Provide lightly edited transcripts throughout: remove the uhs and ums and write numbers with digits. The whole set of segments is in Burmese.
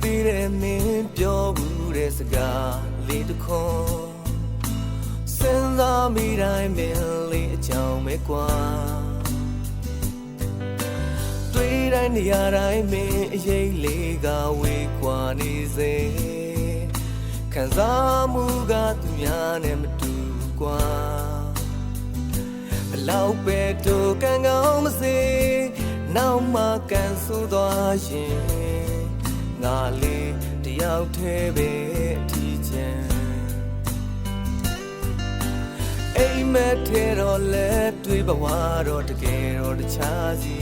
သေးတယ်မင်းပြောဘူးတဲ့စကားလေးတစ်ခွန်းစဉ်းစားမိတိုင်းမင်းလေးအကြောင်းပဲကွာတွေ့တိုင်းနေရာတိုင်းမင်းအရေးလေးကဝေးကွာနေစေခံစားမှုကသူများနဲ့မတူကွာဘလောက်ပဲတို့ကံကောင်းမစေနောက်မှကန်ဆိုးသွားရင်ငါလေးတယောက်တည်းပဲအထီးကျန်အိမ်မက်ထဲတော့လက်တွေ့ဘဝတော့တကယ်တော့တခြားစီ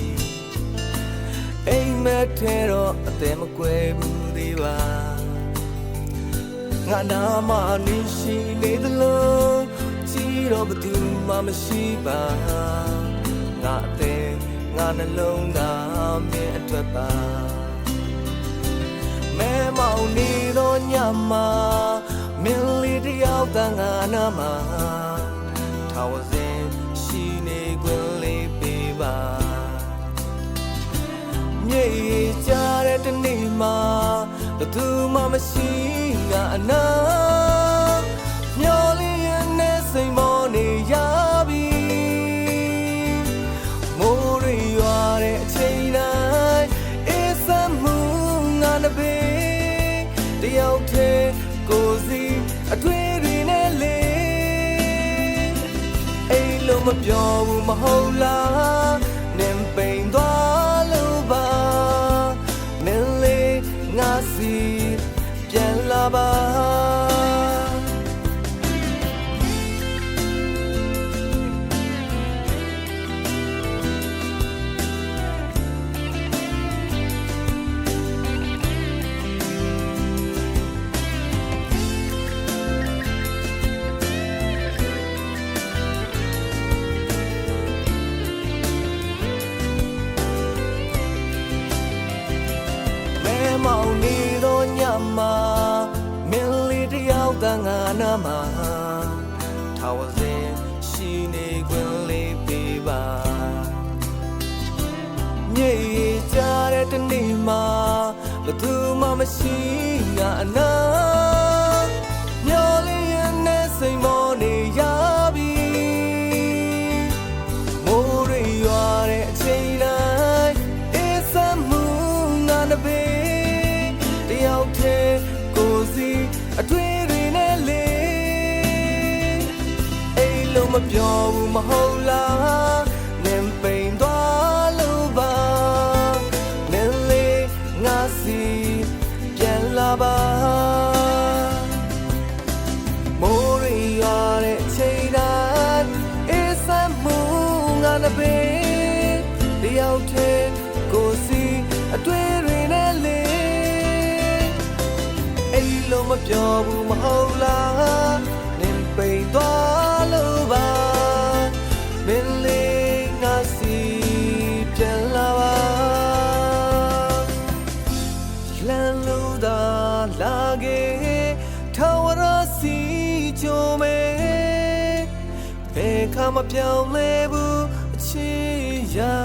အိမ်မက်ထဲတော့အသက်မကွယ်ဘူးသေးပါငါနာမနေရှိနေသလုံးကြည့်တော့ဘသူမှမရှိပါငါအသက်ငါနှလုံးသားမင်းအတွက်ပါမဲမောင်နေတော့ညမှာမင်းလေးတယောက်တန်ငါနာမှာထာဝစဉ်ရှိနေခွင့်လေးပေးပါမြေကြတဲ့တနေ့မှာဘသူမှမရှိငါအနာမျောလေးရနဲ့စိမ်မောနေရပြီမိုးရရွာတဲ့အချိန်တိုင်းအေးစမှုငါနှပေတယောက်တည်းကိုစီအတွေ့တွေနဲ့လေအိမ်လုံးမပြောဘူးမဟုတ်လားနင်ပိန်သွားလို့ပါမင်းလေးငါစီပြန်လာပါမောင်နေတော့ညမှာမင်းလေးတယောက်တန်ငါနာမှာထာဝစဉ်ရှိနေခွင့်လေးပေးပါမြေကြတဲ့တနေ့မှာဘသူမှမရှိငါအနာမျောလေးရနဲ့စိမ်မောနေရပြီမိုးရရွာတဲ့အချိန်တိုင်းအေးစမှုငါနှပေတယောက်တည်းကိုစီအတွေ့တွေနဲ့လေအိမ်လုံးမပြောဘူးမဟုတ်လားနင်ပိန်သွားလို့ပါနင်လေးငါစီပြန်လာပါမိုးရရွာတဲ့အချိန်တိုင်းအေးစမှုငါနှပေတယောက်တည်းကိုစီအတွေ့တွေနဲ့လေလုံးမပြောဘူးမဟုတ်လားနင်ပိန်သွားလို့ပါမင်းလေးငါစီပြန်လာပါလမ်းလို့သာလာခဲ့ထာဝရစီကြုံမဲ့ဘယ်ခါမှပြောင်းလဲဘူးအချစ်ရာ